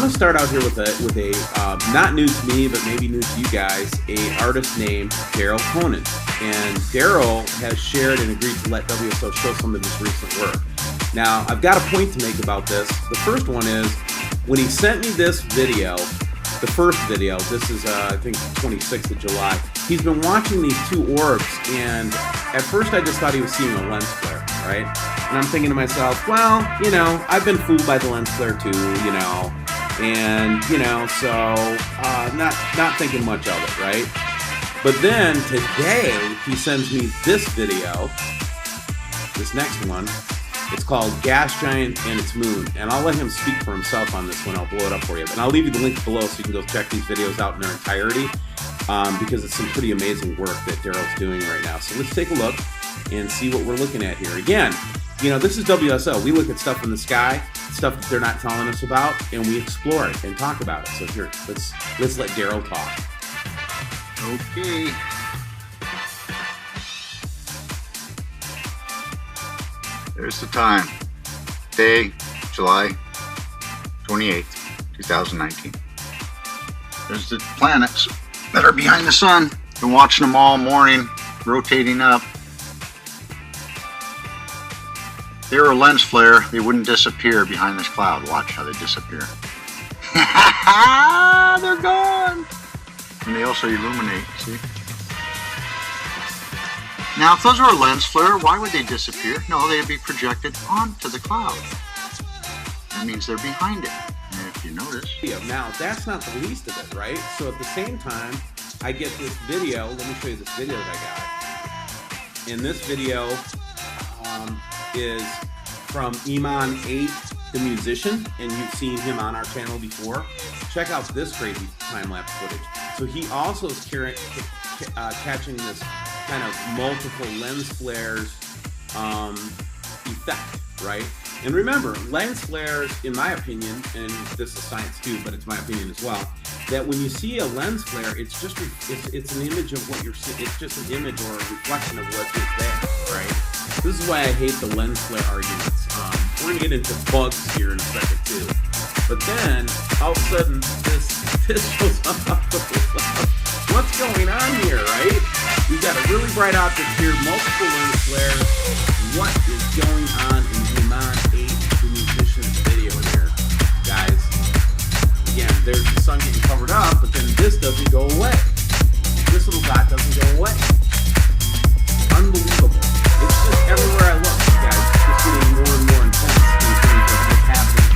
want to start out here with a not new to me, but maybe new to you guys, a artist named Daryl Conan. And Daryl has shared and agreed to let WSO show some of his recent work. Now, I've got a point to make about this. The first one is, when he sent me this video, the first video, this is I think 26th of July, he's been watching these two orbs, and at first I just thought he was seeing a lens flare, right? And I'm thinking to myself, well, you know, I've been fooled by the lens flare too, you know, and, you know, so not thinking much of it, right? But then today he sends me this video, this next one. It's called Gas Giant and Its Moon, and I'll let him speak for himself on this one. I'll blow it up for you. And I'll leave you the link below so you can go check these videos out in their entirety, because it's some pretty amazing work that Daryl's doing right now. So let's take a look and see what we're looking at here. Again, you know, this is WSO. We look at stuff in the sky, stuff that they're not telling us about, and we explore it and talk about it. So here, let's let Daryl talk. Okay. There's the time. Day, July 28th, 2019. There's the planets that are behind the sun. Been watching them all morning, rotating up. If they were a lens flare, they wouldn't disappear behind this cloud. Watch how they disappear. They're gone! And they also illuminate, see? Now, if those were a lens flare, why would they disappear? No, they'd be projected onto the cloud. That means they're behind it. And if you notice... Now, that's not the least of it, right? So at the same time, I get this video. Let me show you this video that I got. And this video is from Iman8, the musician, and you've seen him on our channel before. Check out this crazy time-lapse footage. So he also is catching this kind of multiple lens flares effect, right? And remember, lens flares, in my opinion, and this is science too, but it's my opinion as well, that when you see a lens flare, it's just it's an image of what you're seeing. It's just an image or a reflection of what is there, right? This is why I hate the lens flare arguments. We're gonna get into bugs here in a second too. But then all of a sudden, this shows up. What's going on here, right? We've got a really bright object here, multiple lens flares. What is going on in Iman8, the musician's video here, guys? Again, there's the sun getting covered up, but then this doesn't go away. This little dot doesn't go away. Unbelievable. It's just everywhere I look, guys, it's just getting more and more intense in terms of what's happening.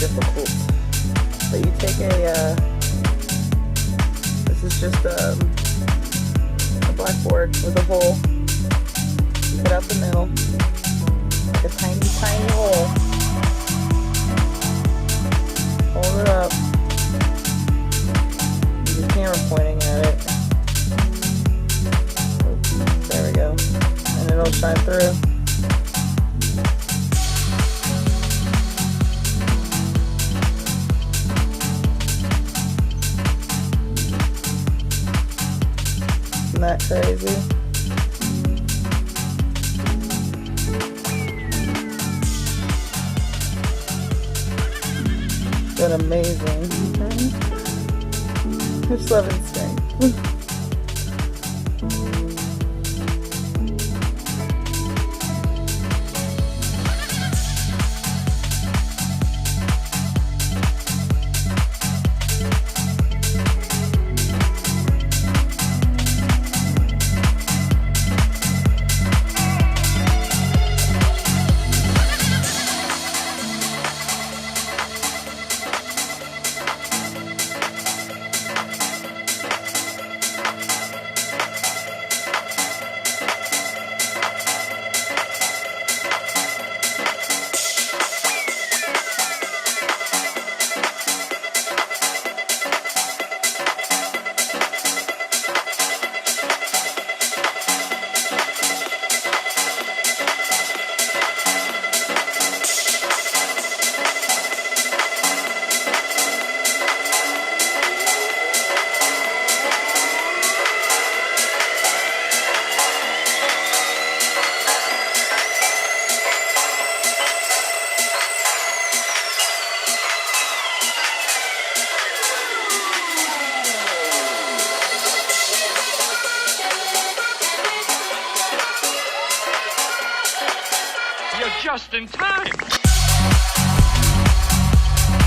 difficult. So you take this is just a blackboard with a hole. You cut out the middle, like a tiny, tiny hole. Hold it up. Use the camera pointing at it. There we go. And it'll shine through. Isn't that crazy? That's amazing. I just love instinct. Just in time!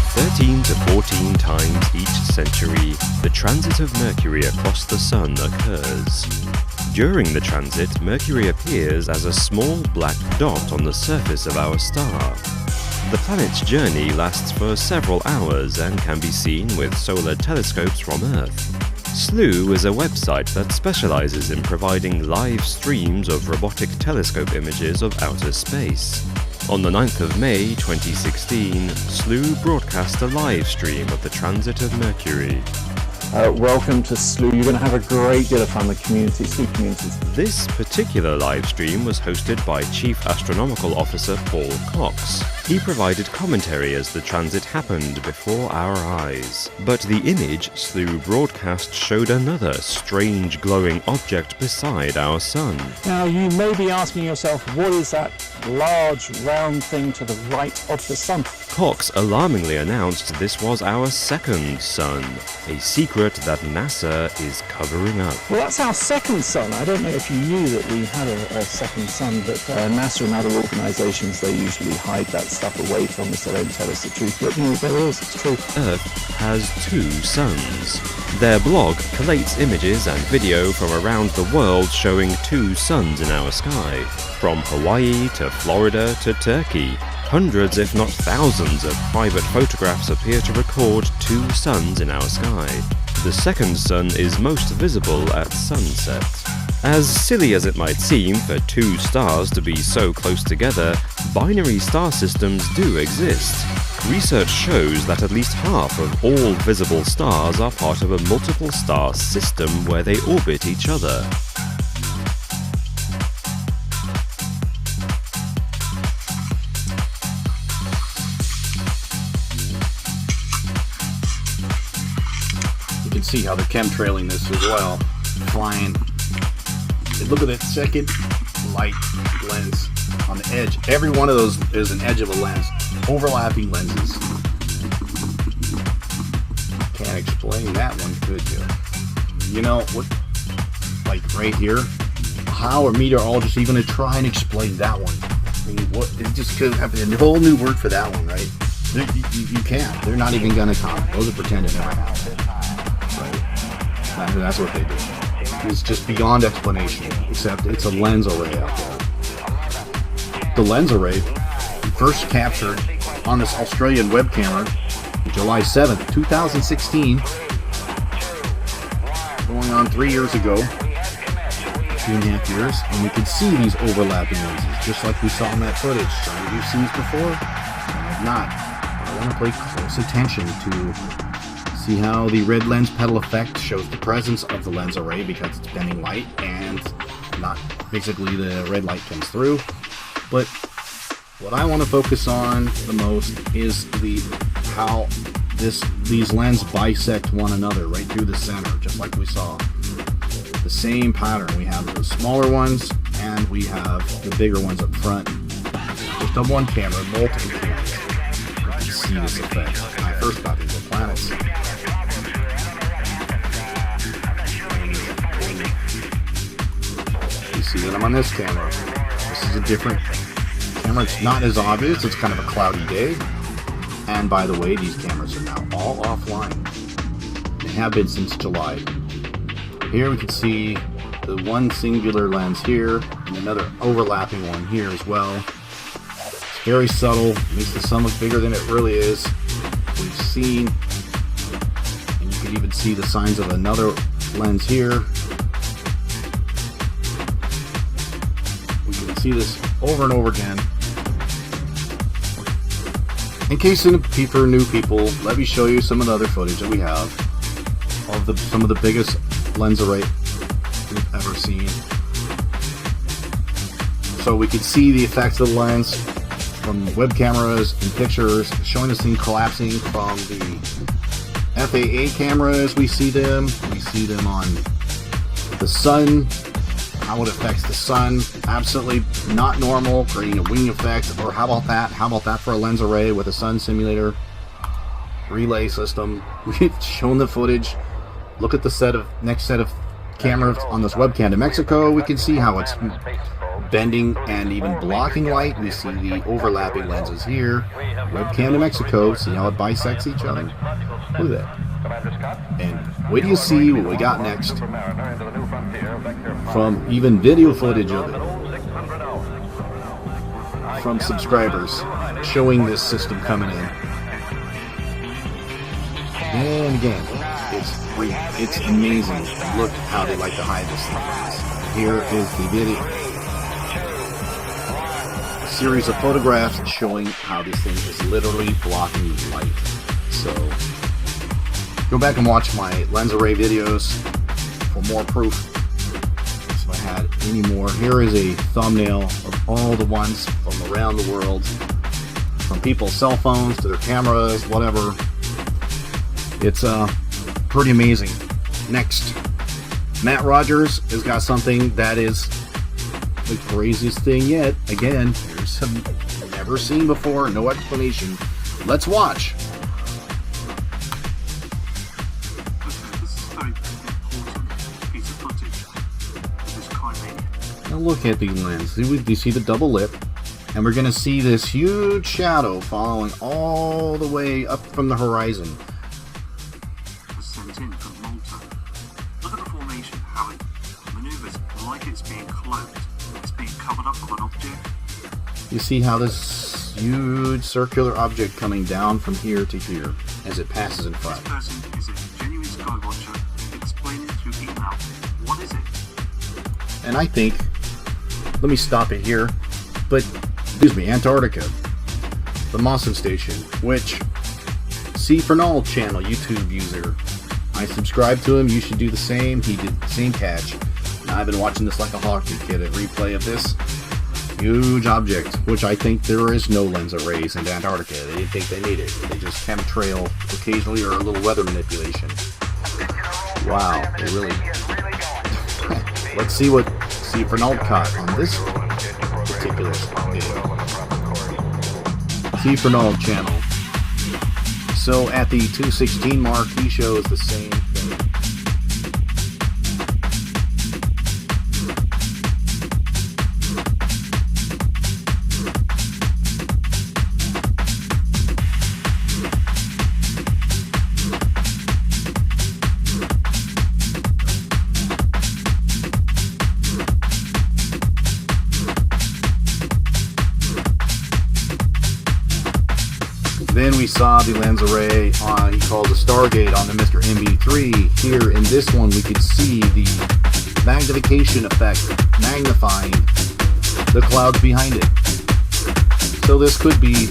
13 to 14 times each century, the transit of Mercury across the Sun occurs. During the transit, Mercury appears as a small black dot on the surface of our star. The planet's journey lasts for several hours and can be seen with solar telescopes from Earth. SLU is a website that specializes in providing live streams of robotic telescope images of outer space. On the 9th of May 2016, SLU broadcast a live stream of the transit of Mercury. Welcome to SLU. You're going to have a great deal of fun with SLU community. This particular live stream was hosted by Chief Astronomical Officer Paul Cox. He provided commentary as the transit happened before our eyes. But the image SLU broadcast showed another strange glowing object beside our sun. Now you may be asking yourself, what is that large round thing to the right of the sun? Cox alarmingly announced this was our second sun, a secret that NASA is covering up. Well, that's our second sun. I don't know if you knew that we had a second sun, but NASA and other organisations, they usually hide that stuff away from us. They don't tell us the truth, but you know, there is, it's true. Earth has two suns. Their blog collates images and video from around the world showing two suns in our sky, from Hawaii to Florida to Turkey. Hundreds, if not thousands, of private photographs appear to record two suns in our sky. The second sun is most visible at sunset. As silly as it might seem for two stars to be so close together, binary star systems do exist. Research shows that at least half of all visible stars are part of a multiple star system where they orbit each other. See how they're chemtrailing this as well. Flying. Look at that second light lens on the edge. Every one of those is an edge of a lens. Overlapping lenses. Can't explain that one, could you? You know, what? Like right here. How are meteorologists even going to try and explain that one? I mean, what? It just could have a whole new word for that one, right? You can't. They're not even going to comment. Those are pretending right now. That's what they do. It's just beyond explanation, except it's a lens array out there. The lens array first captured on this Australian web camera, July 7th, 2016. Going on 3 years ago, 2.5 years, and we can see these overlapping lenses, just like we saw in that footage. Some of you seen this before? I have not. I want to pay close attention to see how the red lens petal effect shows the presence of the lens array because it's bending light and not basically the red light comes through. But what I want to focus on the most is how these lenses bisect one another right through the center, just like we saw. The same pattern. We have the smaller ones and we have the bigger ones up front. Just on one camera, multiple cameras. You can see this effect. When I first got these planets. You see that I'm on this camera. This is a different camera. It's not as obvious. It's kind of a cloudy day. And by the way, these cameras are now all offline. They have been since July. Here we can see the one singular lens here and another overlapping one here as well. It's very subtle, makes the sun look bigger than it really is. We've seen, and you can even see the signs of another lens here. We can see this over and over again. In case for new people, let me show you some of the other footage that we have of some of the biggest lens array we've ever seen. So we can see the effects of the lens from web cameras and pictures, showing this thing collapsing from the FAA cameras. We see them on the sun, how it affects the sun. Absolutely not normal, creating a wing effect. Or how about that for a lens array with a sun simulator relay system? We've shown the footage. Look at the next set of cameras on this webcam to Mexico. We can see how it's bending and even blocking light. We see the overlapping lenses here. Webcam to Mexico. See how it bisects each other? Look at that. And wait till you see what we got next from even video footage of it from subscribers showing this system coming in. And again, it's amazing. Look how they like to hide this thing. Here is the video. A series of photographs showing how this thing is literally blocking light. So go back and watch my lens array videos for more proof. If I had any more. Here is a thumbnail of all the ones from around the world, from people's cell phones to their cameras, whatever. It's pretty amazing. Next, Matt Rogers has got something that is the craziest thing yet. Again, here's some never seen before, no explanation. Let's watch. Now look at the lens. You see the double lip, and we're going to see this huge shadow following all the way up from the horizon. Sent in from Malta. Look at the formation, how it maneuvers like it's being cloaked. It's being covered up with an object. You see how this huge circular object coming down from here to here as it passes in front. This person is a genuine skywatcher. Explain it through email. What is it? And I think, let me stop it here, but, excuse me, Antarctica, the Mossad Station, which C. Fernald channel, YouTube user, I subscribe to him. You should do the same. He did the same catch. Now I've been watching this like a hockey kid, a replay of this huge object, which I think there is no lens arrays in Antarctica. They didn't think they needed. They just chemtrail occasionally or a little weather manipulation. Wow, they really... Let's see what C. Fernald caught on this particular video. C. Fernald channel. So at the 216 mark, he shows the same thing. saw the lens array on, he calls a Stargate on the Mr. MB3. Here in this one, we could see the magnification effect, magnifying the clouds behind it. So this could be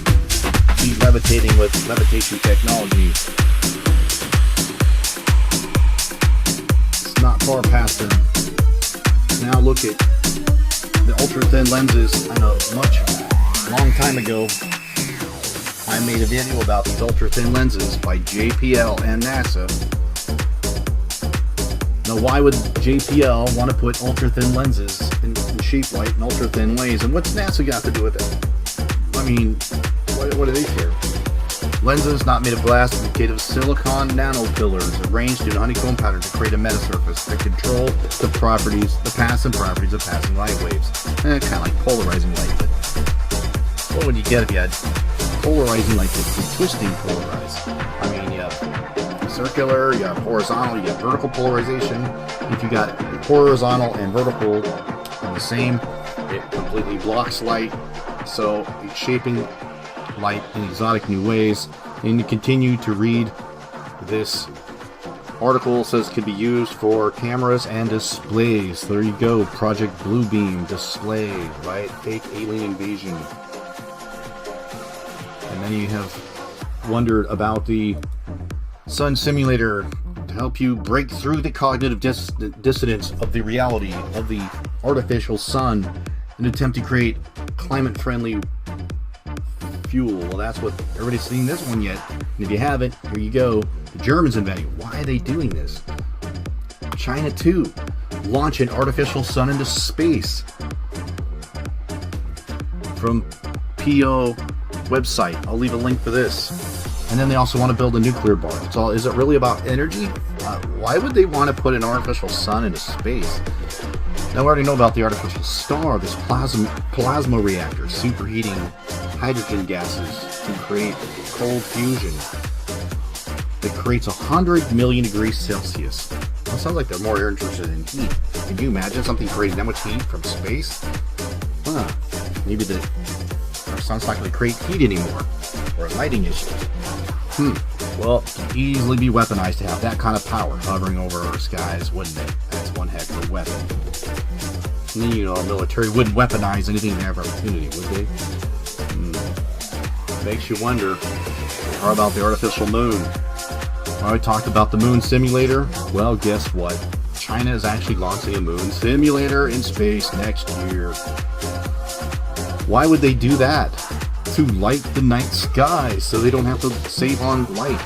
levitating with levitation technology. It's not far past them. Now look at the ultra-thin lenses. I know long time ago, I made a video about these ultra-thin lenses by JPL and NASA. Now, why would JPL want to put ultra-thin lenses in shape light and ultra-thin ways? And what's NASA got to do with it? I mean, what do they care? Lenses not made of glass, but made of silicon nanopillars arranged in a honeycomb pattern to create a metasurface that control the passing properties of passing light waves. Kind of like polarizing light, but what would you get if you had polarizing light that's twisting polarized? I mean, you have circular, you have horizontal, you have vertical polarization. If you got horizontal and vertical on the same, it completely blocks light. So it's shaping light in exotic new ways. And you continue to read this article, says could be used for cameras and displays. There you go, Project Bluebeam display, right? Fake alien invasion. And then you have wondered about the Sun Simulator to help you break through the cognitive dissonance of the reality of the artificial sun in an attempt to create climate-friendly fuel. Well, that's what everybody's seen this one yet. And if you haven't, here you go. The Germans invented. Why are they doing this? China too. Launch an artificial sun into space. From PO website. I'll leave a link for this. And then they also want to build a nuclear bar. It's all. Is it really about energy? Why would they want to put an artificial sun into space? Now we already know about the artificial star, this plasma reactor, superheating hydrogen gases to create cold fusion that creates 100 million degrees Celsius. Well, it sounds like they're more interested in heat. Can you imagine something creating that much heat from space? Maybe our sun's not going to create heat anymore, or a lighting issue. Well, it can easily be weaponized to have that kind of power hovering over our skies, wouldn't it? That's one heck of a weapon. You know, our military wouldn't weaponize anything they have opportunity, would they? Makes you wonder, how about the artificial moon? I talked about the moon simulator. Well, guess what? China is actually launching a moon simulator in space next year. Why would they do that? To light the night sky so they don't have to save on light.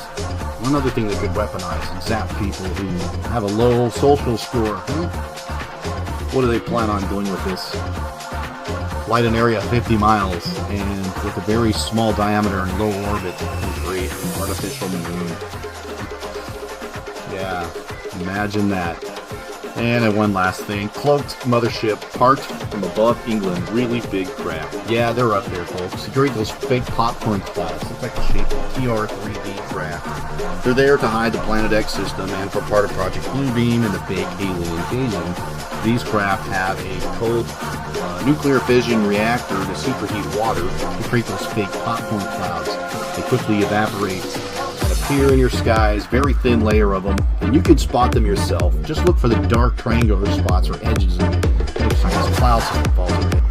One other thing they could weaponize and zap people who have a low social score. What do they plan on doing with this? Light an area 50 miles and with a very small diameter and low orbit and create an artificial moon. Yeah, imagine that. And one last thing, cloaked mothership parked from above England, really big craft. Yeah, they're up there, folks. Create those fake popcorn clouds. Looks like the shape of TR-3B craft. They're there to hide the Planet X system and for part of Project Bluebeam and the fake alien invasion. These craft have a cold nuclear fission reactor to superheat water to create those fake popcorn clouds. They quickly evaporate and appear in your skies, very thin layer of them, and you can spot them yourself. Just look for the dark triangular spots or edges in those clouds that fall over.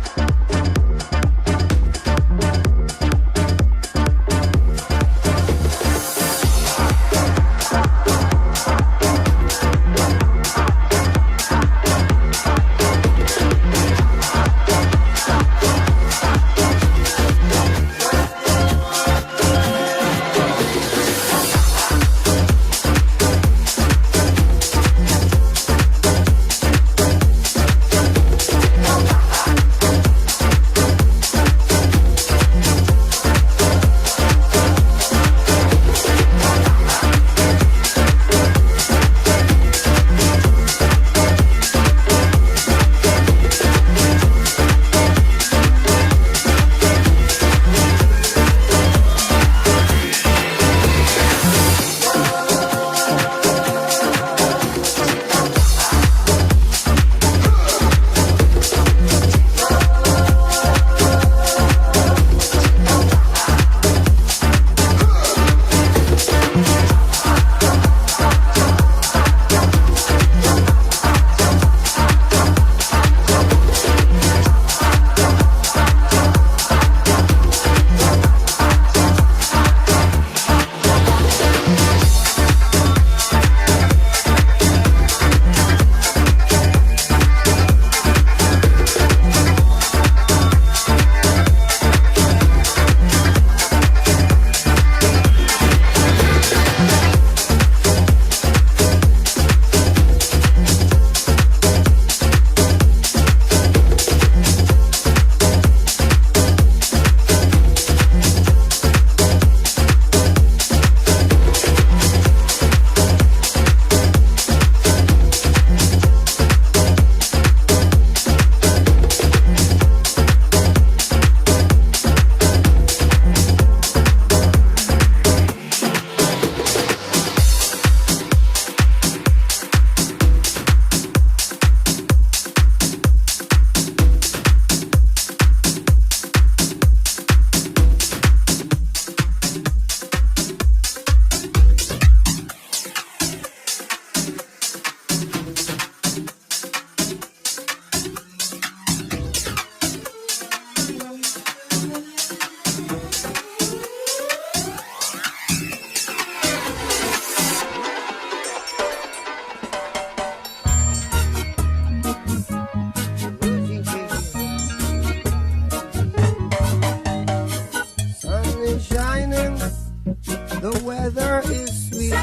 The weather is sweet.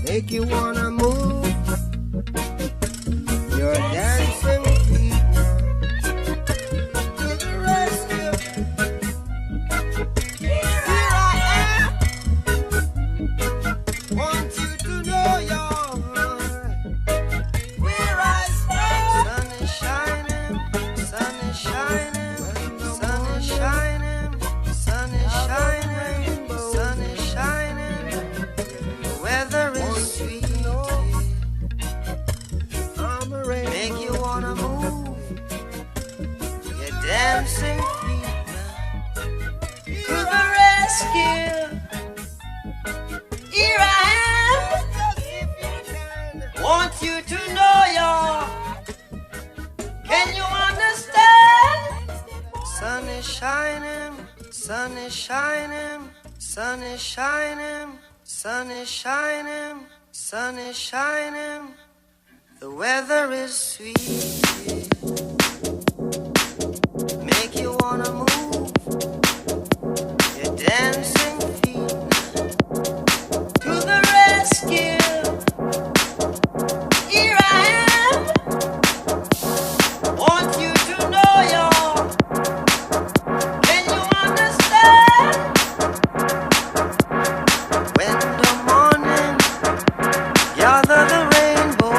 Make you wanna move your dancing feet to the rescue. Here I am. Want you to know you're where I stand. Sun is shining, sun is shining, sun is shining, sun is shining, sun is shining. The weather is sweet. Make you wanna move your dancing feet to the rescue. Here I am. Want you to know you're. Can you understand? Sun is shining, sun is shining, sun is shining, sun is shining, sun is shining. The weather is sweet. Make you wanna move your dancing feet to the rescue. Here I am. Want you to know you're. Can you understand? When the morning gather the rainbow.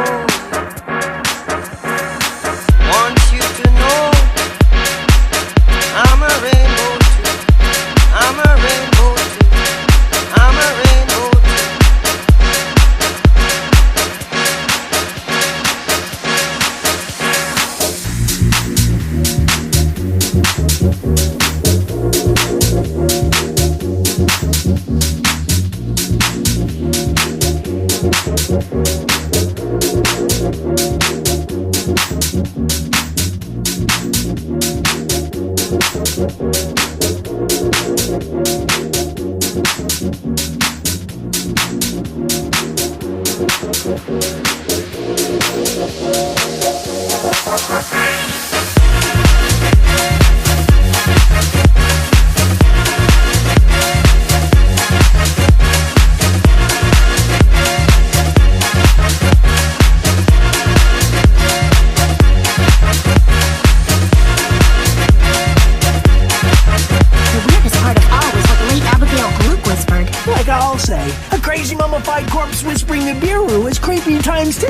Want you to know I'm a rainbow too. I'm a rainbow too. I'm a rainbow too. Like I'll say, a crazy mummified corpse whispering Nibiru is creepy times 10.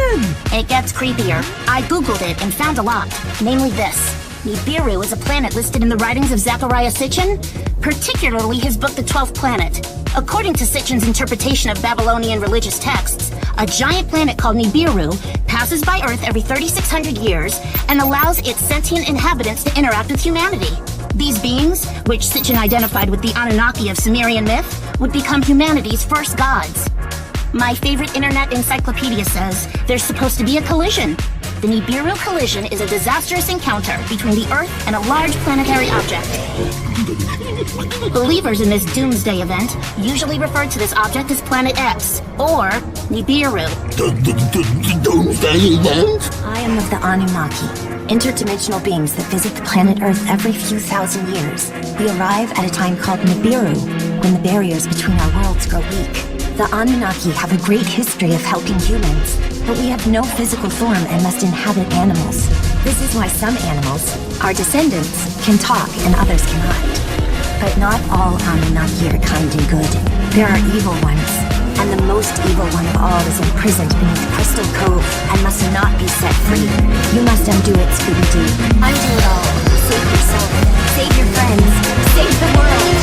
It gets creepier. I googled it and found a lot, namely this. Nibiru is a planet listed in the writings of Zecharia Sitchin, particularly his book The 12th Planet. According to Sitchin's interpretation of Babylonian religious texts, a giant planet called Nibiru passes by Earth every 3,600 years and allows its sentient inhabitants to interact with humanity. These beings, which Sitchin identified with the Anunnaki of Sumerian myth, would become humanity's first gods. My favorite internet encyclopedia says there's supposed to be a collision. The Nibiru collision is a disastrous encounter between the Earth and a large planetary object. Believers in this doomsday event usually refer to this object as Planet X, or Nibiru. Doomsday event? I am of the Anunnaki, interdimensional beings that visit the planet Earth every few thousand years. We arrive at a time called Nibiru, when the barriers between our worlds grow weak. The Anunnaki have a great history of helping humans, but we have no physical form and must inhabit animals. This is why some animals, our descendants, can talk and others cannot. But not all Anunnaki are kind and good. There are evil ones, and the most evil one of all is imprisoned beneath Crystal Cove and must not be set free. You must undo it, Scooby-Doo. Undo it all. Save yourself. Save your friends. Save the world.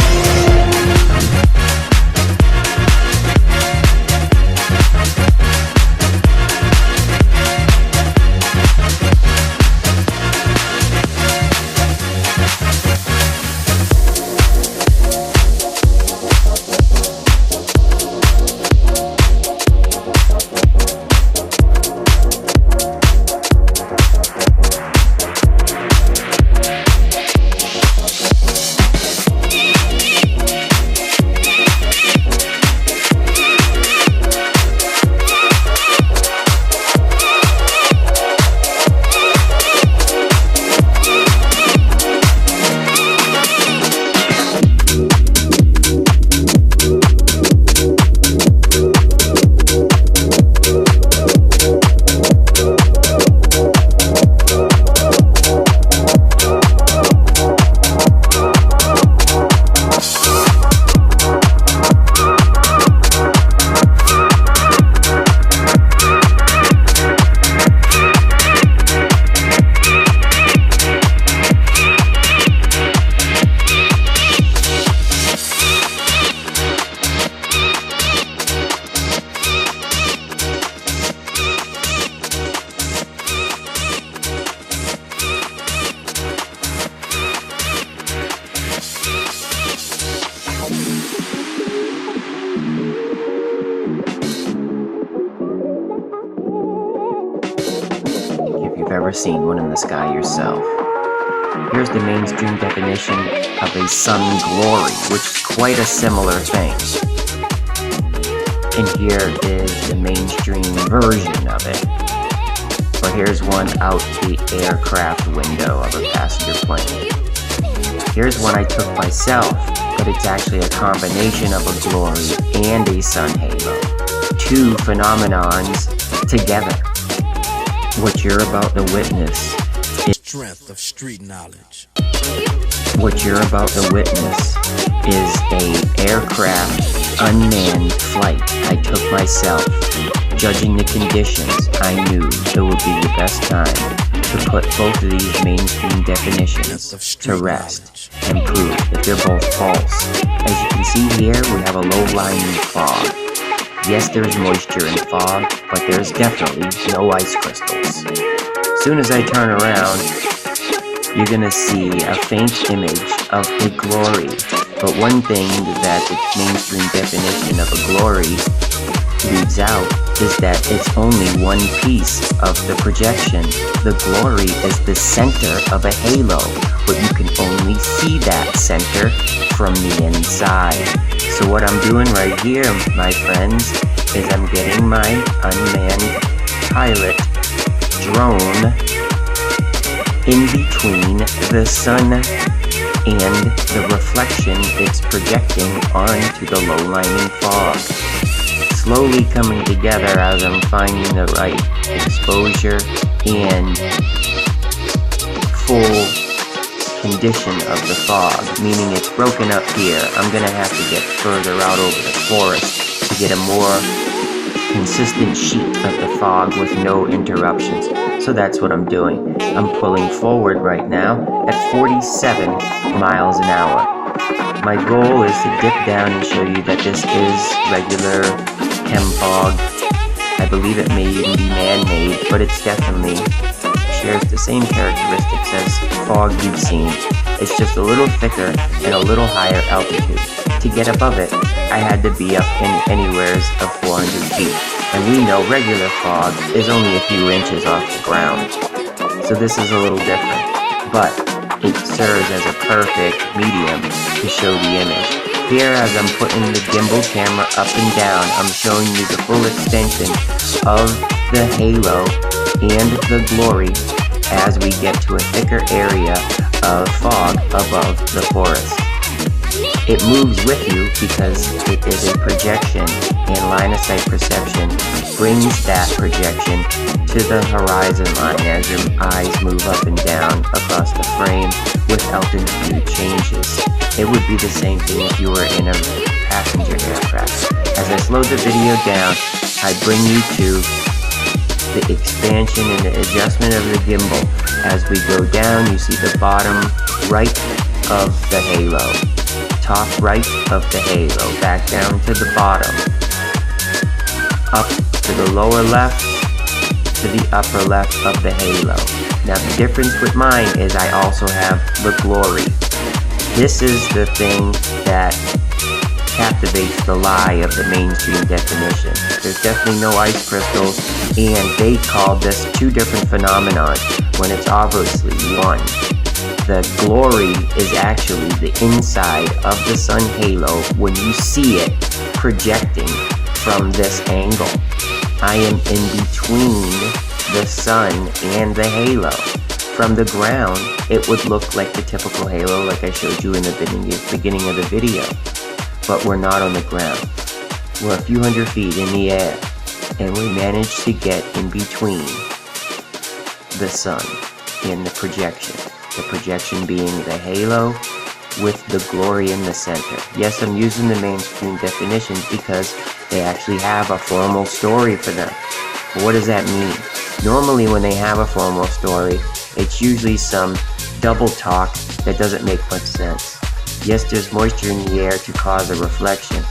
If you've ever seen one in the sky yourself, here's the mainstream definition of a sun glory, which is quite a similar thing. And here is the mainstream version of it. Or here's one out the aircraft window of a passenger plane. Here's one I took myself, but it's actually a combination of a glory and a sun halo. Two phenomenons together. What you're about to witness is strength of street knowledge. What you're about to witness is a aircraft unmanned flight I took myself. Judging the conditions, I knew it would be the best time to put both of these mainstream definitions to rest and prove that they're both false. As you can see here, we have a low-lying fog. Yes, there's moisture in fog, but there's definitely no ice crystals. As soon as I turn around, you're gonna see a faint image of a glory. But one thing that the mainstream definition of a glory leaves out is that it's only one piece of the projection. The glory is the center of a halo, but you can only see that center from the inside. So what I'm doing right here, my friends, is I'm getting my unmanned pilot drone in between the sun and the reflection it's projecting onto the low-lying fog. Slowly coming together as I'm finding the right exposure and full condition of the fog, meaning it's broken up here. I'm gonna have to get further out over the forest to get a more consistent sheet of the fog with no interruptions. So that's what I'm doing. I'm pulling forward right now at 47 miles an hour. My goal is to dip down and show you that this is regular chem fog. I believe it may even be man-made, but it's definitely shares the same characteristics as fog you've seen. It's just a little thicker and a little higher altitude. To get above it, I had to be up in anywheres of 400 feet. And we know regular fog is only a few inches off the ground. So this is a little different, but it serves as a perfect medium to show the image. Here, as I'm putting the gimbal camera up and down, I'm showing you the full extension of the halo and the glory as we get to a thicker area of fog above the forest. It moves with you because it is a projection, and line of sight perception brings that projection to the horizon line as your eyes move up and down across the frame with altitude changes. It would be the same thing if you were in a passenger aircraft. As I slow the video down, I bring you to the expansion and the adjustment of the gimbal. As we go down, you see the bottom right of the halo, top right of the halo, back down to the bottom, up to the lower left, to the upper left of the halo. Now the difference with mine is I also have the glory. This is the thing that captivates the lie of the mainstream definition. There's definitely no ice crystals, and they call this two different phenomena when it's obviously one. The glory is actually the inside of the sun halo when you see it projecting from this angle. I am in between the sun and the halo. From the ground, it would look like the typical halo like I showed you in the beginning of the video. But we're not on the ground. We're a few hundred feet in the air, and we managed to get in between the sun and the projection. The projection being the halo with the glory in the center. Yes, I'm using the mainstream definitions because they actually have a formal story for them. But what does that mean? Normally when they have a formal story, it's usually some double talk that doesn't make much sense. Yes, there's moisture in the air to cause a reflection,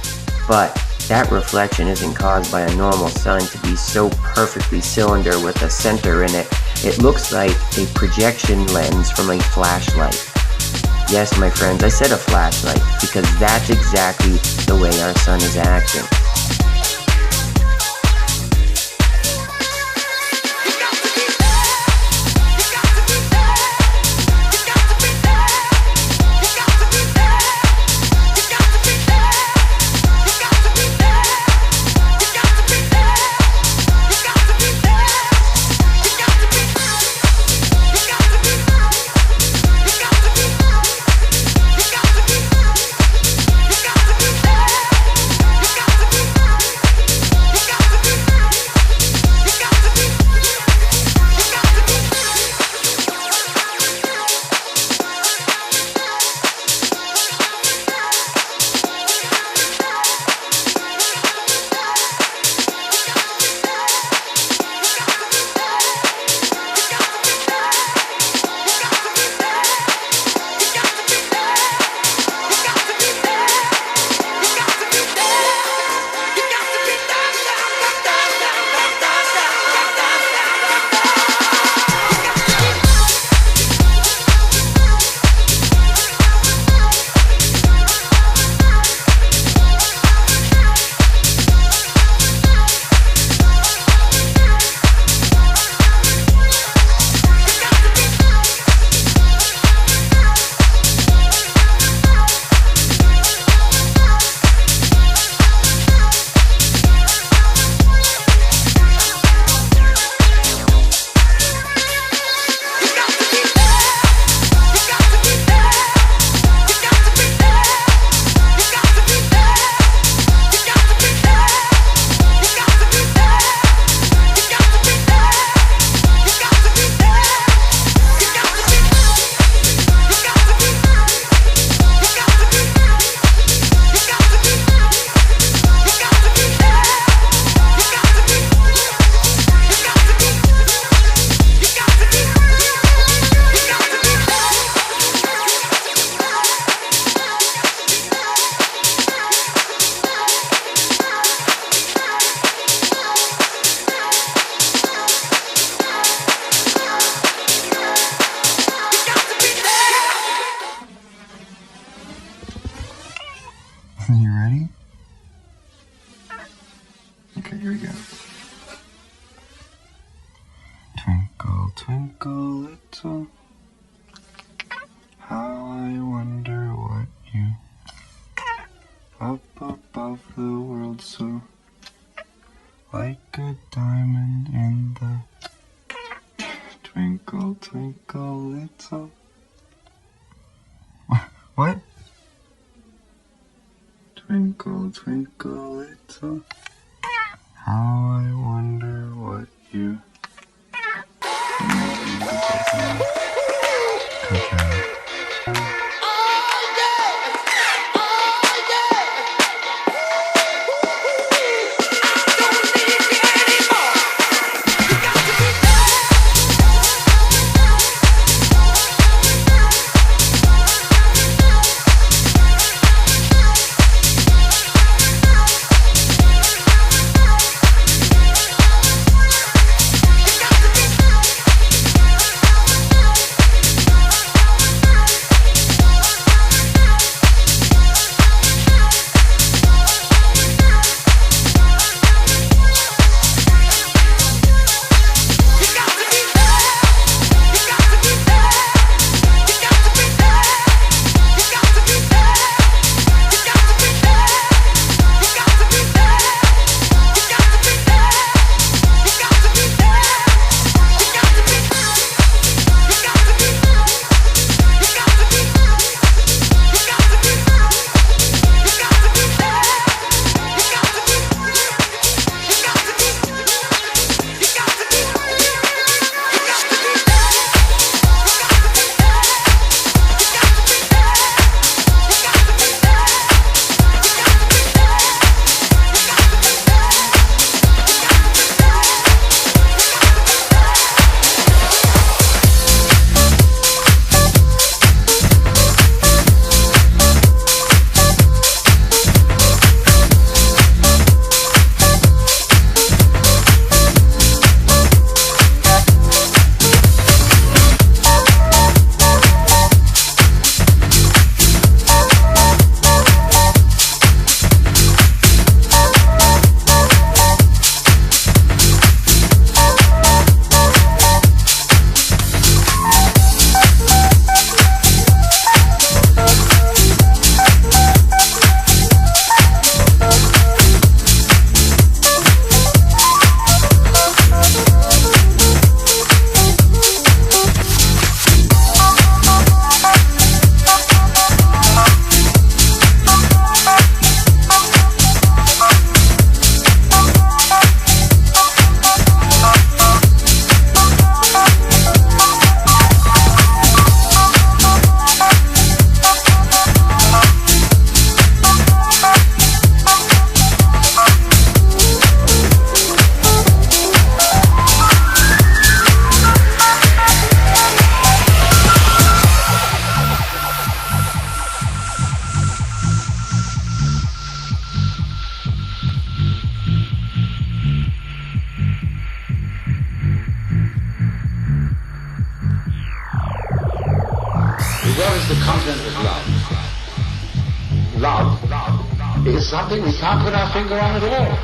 but that reflection isn't caused by a normal sun to be so perfectly cylinder with a center in it. It looks like a projection lens from a flashlight. Yes, my friends, I said a flashlight, because that's exactly the way our sun is acting. You ready? Okay, here we go. Twinkle, twinkle, little, how I wonder what you, up above the world so, like a diamond in the, twinkle, twinkle, little, what? Twinkle, twinkle, little, how I wonder what you. Good job. is something we can't put our finger on at all.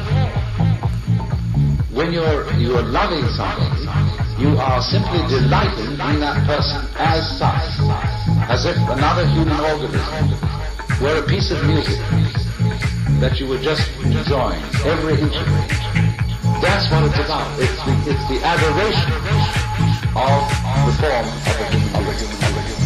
When you are loving somebody, you are simply delighting in that person as such, as if another human organism were a piece of music that you were just enjoying every inch of it. That's what it's about. It's the adoration of the form of a human being.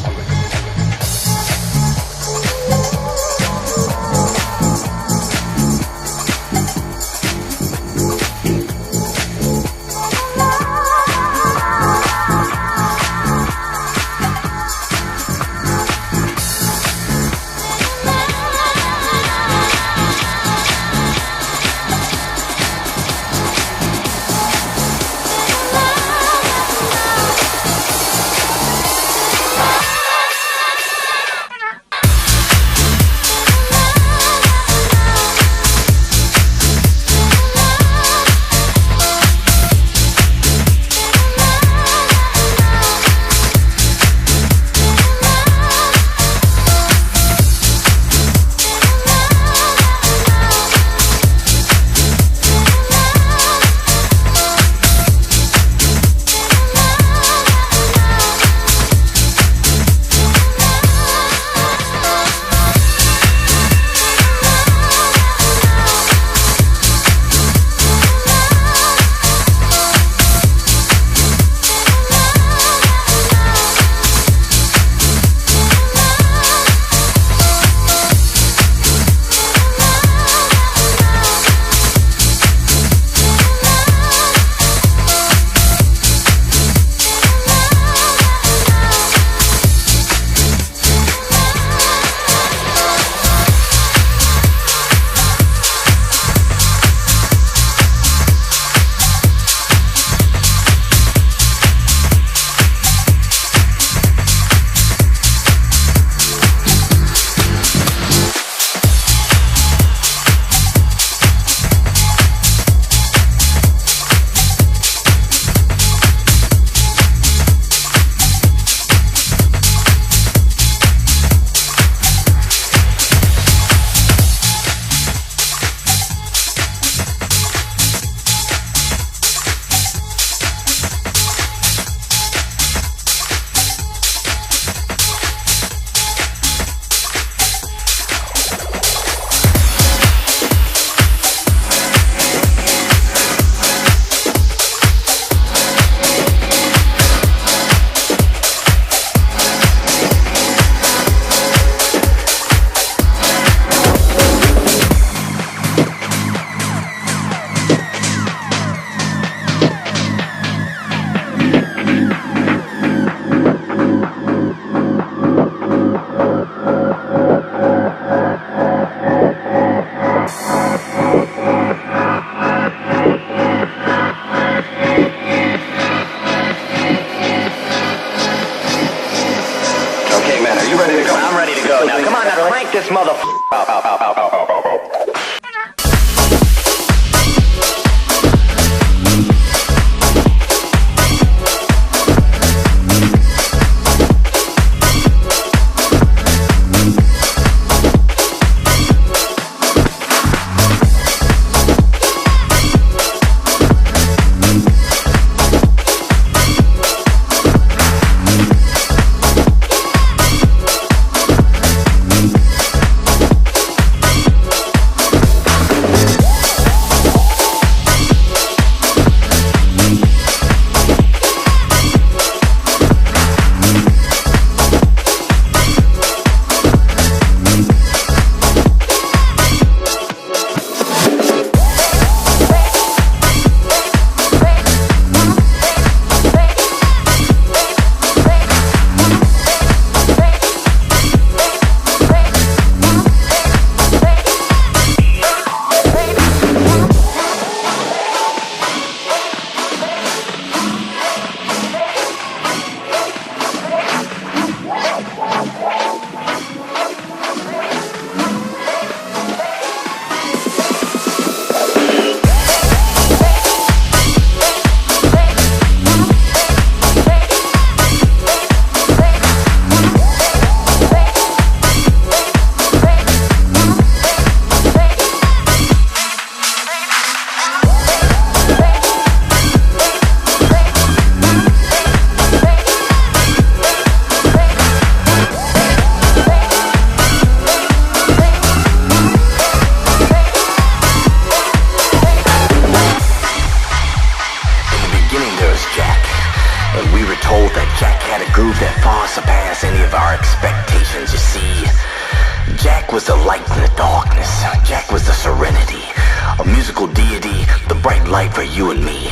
musical deity, the bright light for you and me.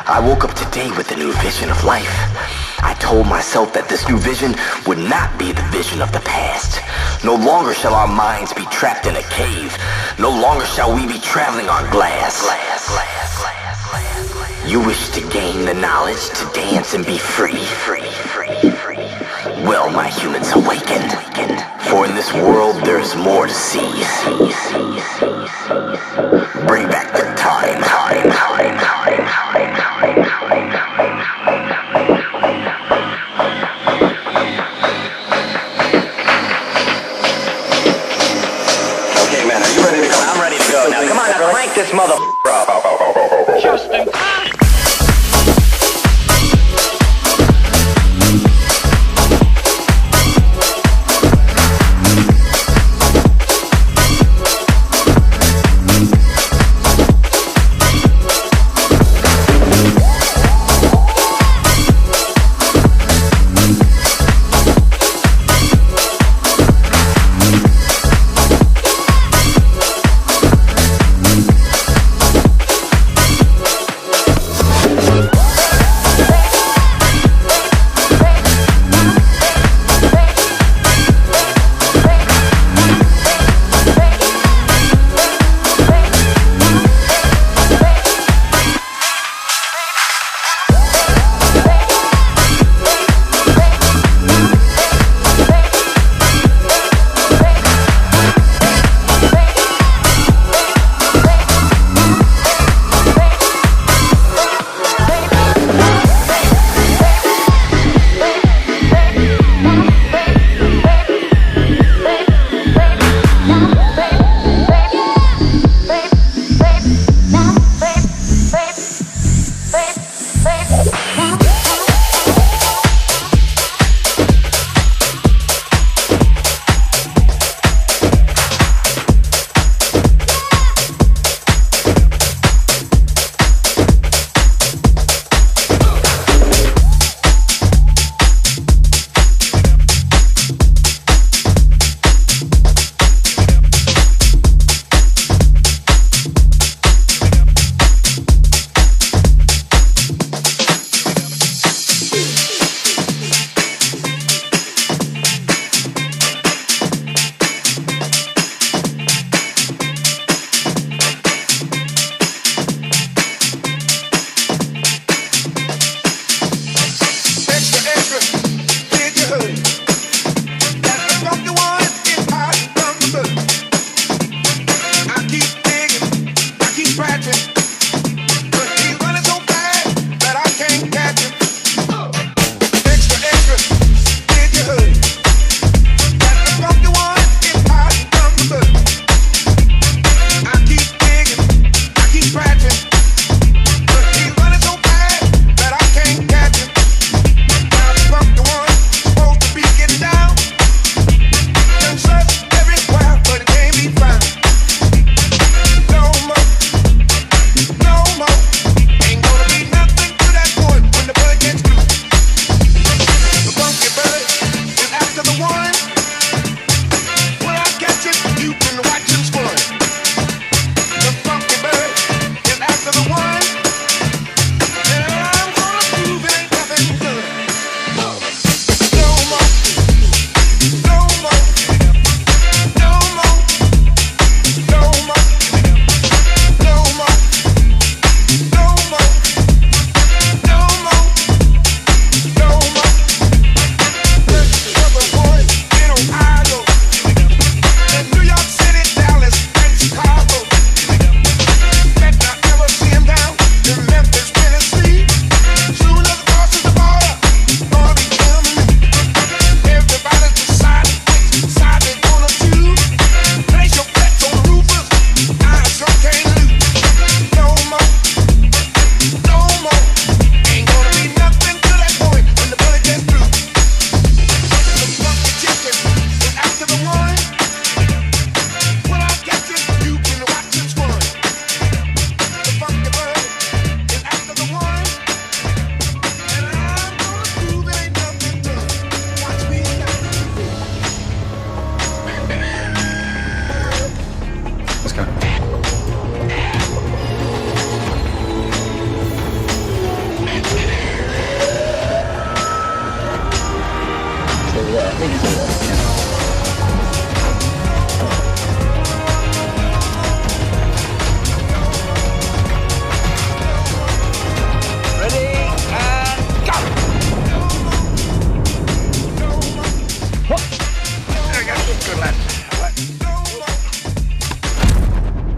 I woke up today with a new vision of life. I told myself that this new vision would not be the vision of the past. No longer shall our minds be trapped in a cave. No longer shall we be traveling on glass. You wish to gain the knowledge to dance and be free. Well, my humans, awaken. For in this world there is more to see. Bring back the time. Okay, man, are you ready to go? I'm ready to go now. Come on, now crank this motherfucker up. Just in time.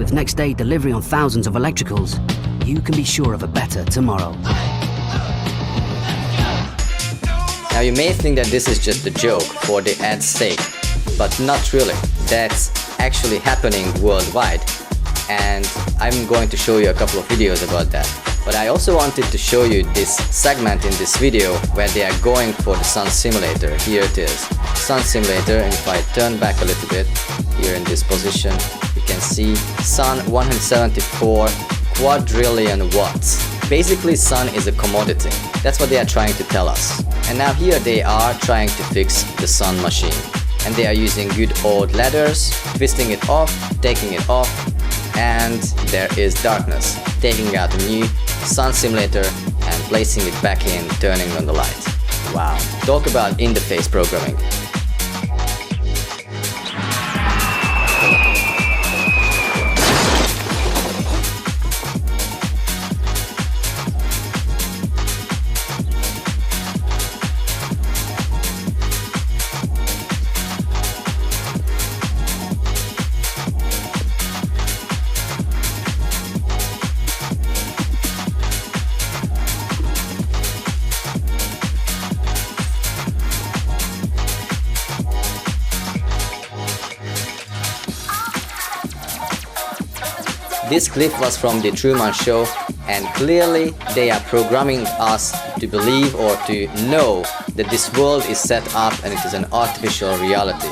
With next day delivery on thousands of electricals, you can be sure of a better tomorrow. Now you may think that this is just a joke for the ad's sake, but not really. That's actually happening worldwide, and I'm going to show you a couple of videos about that. But I also wanted to show you this segment in this video where they are going for the Sun Simulator. Here it is, Sun Simulator, and if I turn back a little bit, here in this position, you can see Sun 174 quadrillion watts. Basically, Sun is a commodity. That's what they are trying to tell us. And now here they are trying to fix the Sun machine. And they are using good old ladders, twisting it off, taking it off, and there is darkness. Taking out a new Sun Simulator and placing it back in, turning on the light. Wow. Talk about in-the-face programming. This clip was from the Truman Show, and clearly they are programming us to believe or to know that this world is set up and it is an artificial reality.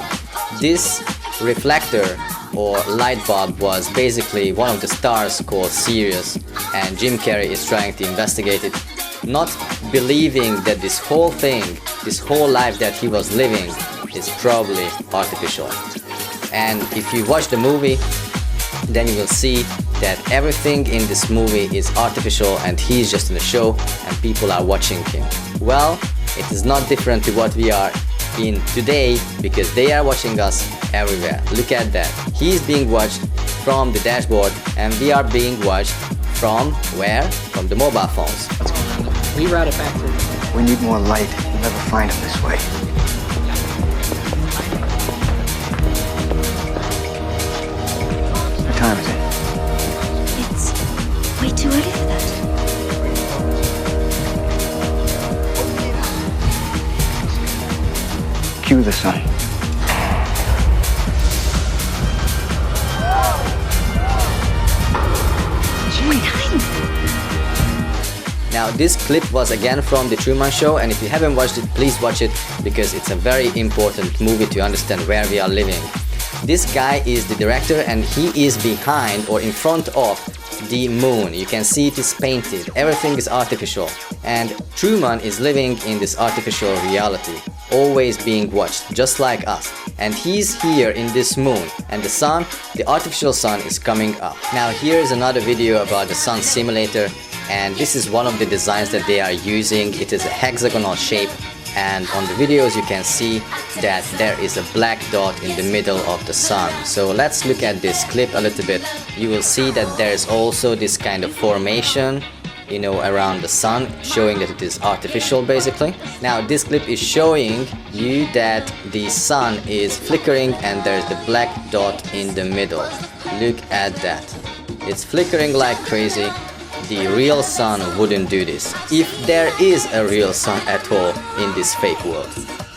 This reflector or light bulb was basically one of the stars called Sirius, and Jim Carrey is trying to investigate it, not believing that this whole thing, this whole life that he was living is probably artificial. And if you watch the movie, then you will see that everything in this movie is artificial and he's just in a show and people are watching him. Well, it is not different to what we are in today, because they are watching us everywhere. Look at that. He's being watched from the dashboard and we are being watched from where? From the mobile phones. Reroute it back to... We need more light. We'll never find him this way. What time is it? Way too early for that. Cue the sun. Now this clip was again from the Truman Show, and if you haven't watched it, please watch it, because it's a very important movie to understand where we are living. This guy is the director and he is behind or in front of the moon. You can see it is painted. Everything is artificial. And Truman is living in this artificial reality, always being watched, just like us. And he's here in this moon, and the sun, the artificial sun, is coming up. Now here is another video about the Sun Simulator, and this is one of the designs that they are using. It is a hexagonal shape, and on the videos you can see that there is a black dot in the middle of the sun. So let's look at this clip a little bit. You will see that there is also this kind of formation, you know, around the sun, showing that it is artificial basically. Now this clip is showing you that the sun is flickering and there's the black dot in the middle. Look at that. It's flickering like crazy. The real sun wouldn't do this, if there is a real sun at all in this fake world.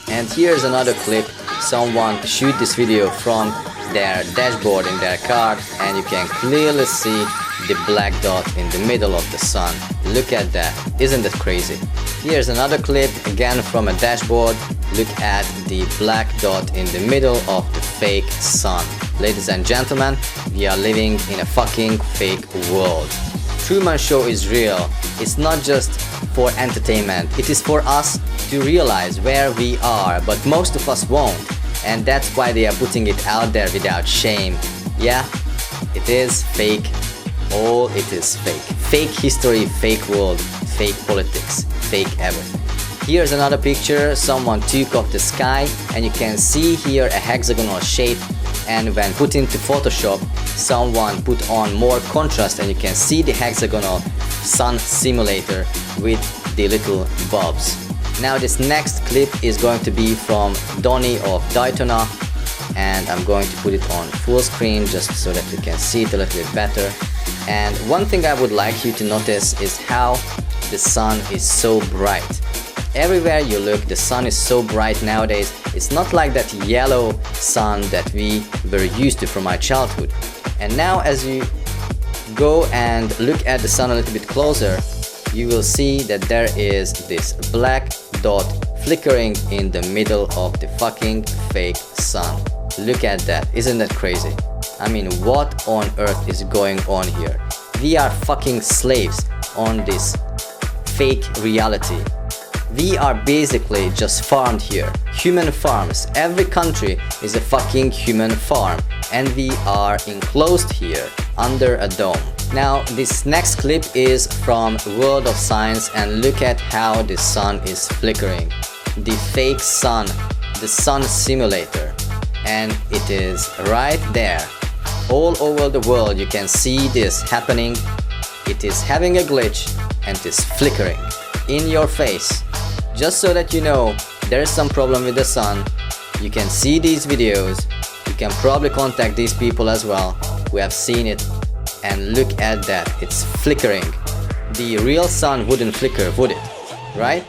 And here's another clip. Someone shoot this video from their dashboard in their car, and you can clearly see the black dot in the middle of the sun. Look at that. Isn't that crazy? Here's another clip, again from a dashboard. Look at the black dot in the middle of the fake sun. Ladies and gentlemen, we are living in a fucking fake world. Truman Show is real. It's not just for entertainment. It is for us to realize where we are, but most of us won't. And that's why they are putting it out there without shame. Yeah, it is fake. All it is fake. Fake history, fake world, fake politics, fake everything. Here's another picture. Someone took off the sky, and you can see here a hexagonal shape. And when put into Photoshop, someone put on more contrast, and you can see the hexagonal sun simulator with the little bulbs. Now this next clip is going to be from Donny of Daytona, and I'm going to put it on full screen just so that you can see it a little bit better. And one thing I would like you to notice is how the sun is so bright. Everywhere you look, the sun is so bright nowadays. It's not like that yellow sun that we were used to from our childhood. And now as you go and look at the sun a little bit closer, you will see that there is this black dot flickering in the middle of the fucking fake sun. Look at that, isn't that crazy? I mean, what on earth is going on here? We are fucking slaves on this fake reality. We are basically just farmed here. Human farms. Every country is a fucking human farm. And we are enclosed here under a dome. Now this next clip is from World of Science, and look at how the sun is flickering. The fake sun, the sun simulator. And it is right there. All over the world you can see this happening. It is having a glitch and it is flickering in your face. Just so that you know there is some problem with the sun. You can see these videos. You can probably contact these people as well who have seen it, and look at that, it's flickering. The real sun wouldn't flicker, would it? Right?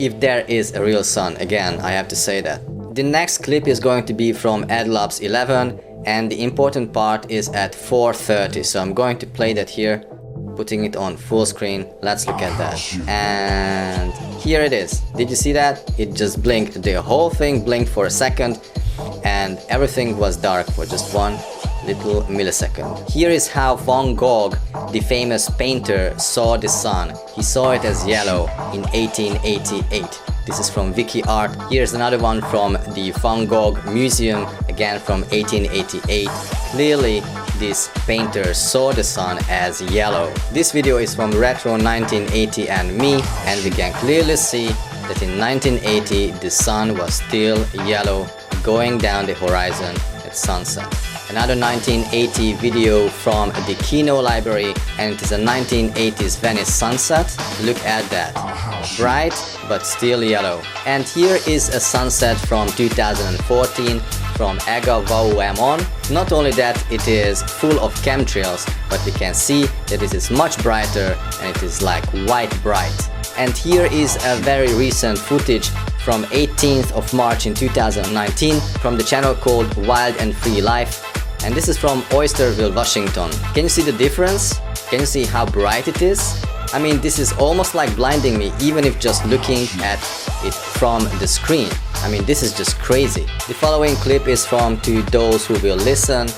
If there is a real sun, again, I have to say that. The next clip is going to be from AdLabs 11, and the important part is at 4:30, so I'm going to play that here, putting it on full screen. Let's look at that. And here it is. Did you see that? It just blinked. The whole thing blinked for a second and everything was dark for just one little millisecond. Here is how Van Gogh, the famous painter, saw the sun. He saw it as yellow in 1888. This is from WikiArt. Here's another one from the Van Gogh Museum, again from 1888. Clearly, this painter saw the sun as yellow. This video is from Retro 1980 and Me, and we can clearly see that in 1980 the sun was still yellow, going down the horizon at sunset. Another 1980 video from the Kino Library, and it is a 1980s Venice sunset. Look at that. Bright but still yellow. And here is a sunset from 2014 from Agavaouemon. Not only that, it is full of chemtrails, but we can see that it is much brighter and it is like white bright. And here is a very recent footage from 18th of March in 2019 from the channel called Wild and Free Life. And this is from Oysterville, Washington. Can you see the difference? Can you see how bright it is? I mean, this is almost like blinding me, even if just looking at it from the screen. I mean, this is just crazy. The following clip is from To Those Who Will Listen,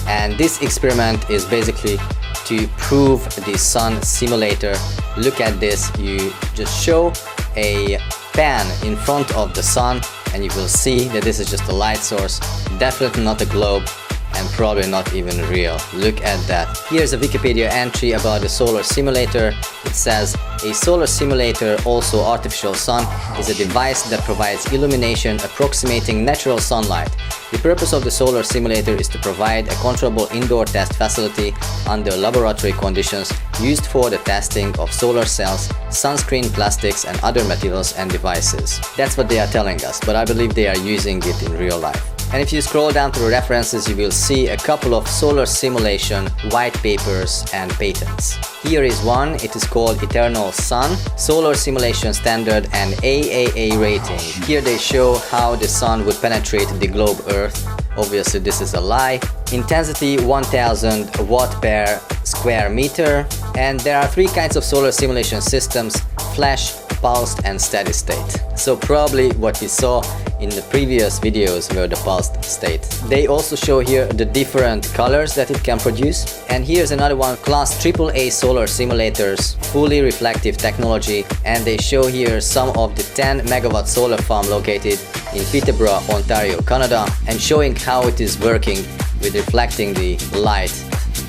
and this experiment is basically to prove the sun simulator. Look at this. You just show a pan in front of the sun and you will see that this is just a light source, definitely not a globe, and probably not even real. Look at that. Here's a Wikipedia entry about the solar simulator. It says, a solar simulator, also artificial sun, is a device that provides illumination approximating natural sunlight. The purpose of the solar simulator is to provide a controllable indoor test facility under laboratory conditions used for the testing of solar cells, sunscreen, plastics and other materials and devices. That's what they are telling us, but I believe they are using it in real life. And if you scroll down to the references, you will see a couple of solar simulation white papers and patents. Here is one. It is called Eternal Sun, Solar Simulation Standard and AAA rating. Here they show how the sun would penetrate the globe Earth. Obviously this is a lie. Intensity 1000 watt per square meter. And there are three kinds of solar simulation systems: flash, pulsed and steady state. So probably what we saw in the previous videos were the pulsed state. They also show here the different colors that it can produce. And here's another one, class AAA solar simulators, fully reflective technology, and they show here some of the 10 megawatt solar farm located in Peterborough, Ontario, Canada, and showing how it is working with reflecting the light.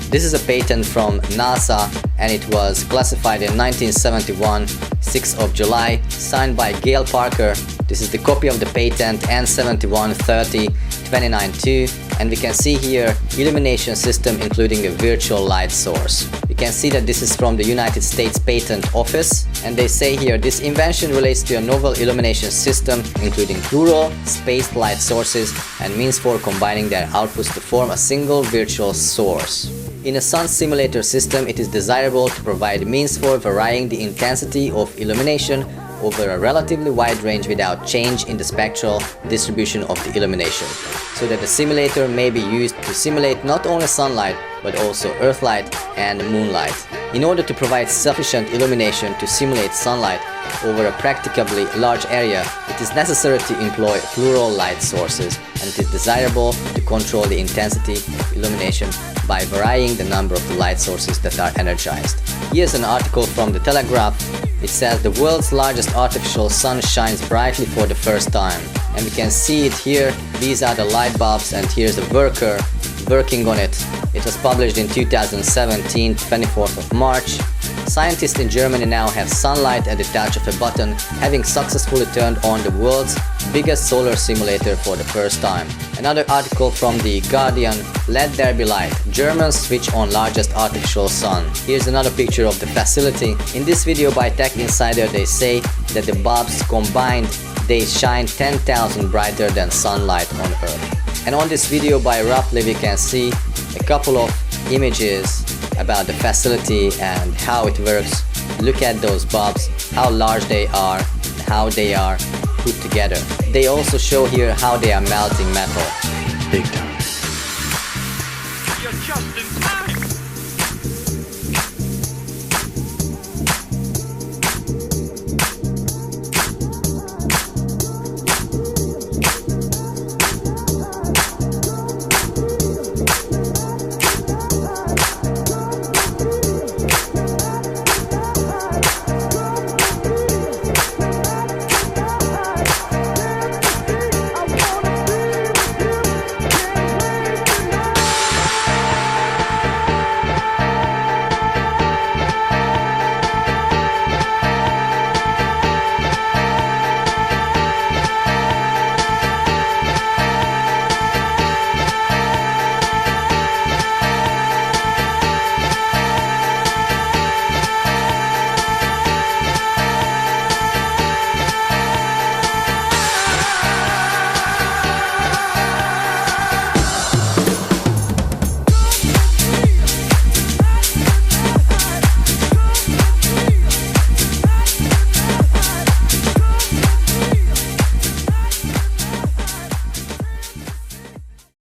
This is a patent from NASA and it was classified in 1971, 6th of July, signed by Gail Parker. This is the copy of the patent N7130-29-2, and we can see here illumination system including a virtual light source. You can see that this is from the United States Patent Office, and they say here this invention relates to a novel illumination system including plural, spaced light sources and means for combining their outputs to form a single virtual source. In a sun simulator system, it is desirable to provide means for varying the intensity of illumination over a relatively wide range without change in the spectral distribution of the illumination, so that the simulator may be used to simulate not only sunlight but also earthlight and moonlight. In order to provide sufficient illumination to simulate sunlight over a practicably large area, it is necessary to employ plural light sources, and it is desirable to control the intensity of illumination by varying the number of the light sources that are energized. Here's an article from the Telegraph. It says the world's largest artificial sun shines brightly for the first time. And we can see it here. These are the light bulbs, and here's the worker working on it. It was published in 2017, 24th of March. Scientists in Germany now have sunlight at the touch of a button, having successfully turned on the world's biggest solar simulator for the first time. Another article from The Guardian, Let There Be Light. Germans switch on largest artificial sun. Here's another picture of the facility. In this video by Tech Insider, they say that the bulbs combined, they shine 10,000 brighter than sunlight on Earth. And on this video by Rapley, we can see a couple of images about the facility and how it works. Look at those bulbs, how large they are, and how they are put together. They also show here how they are melting metal. Big time.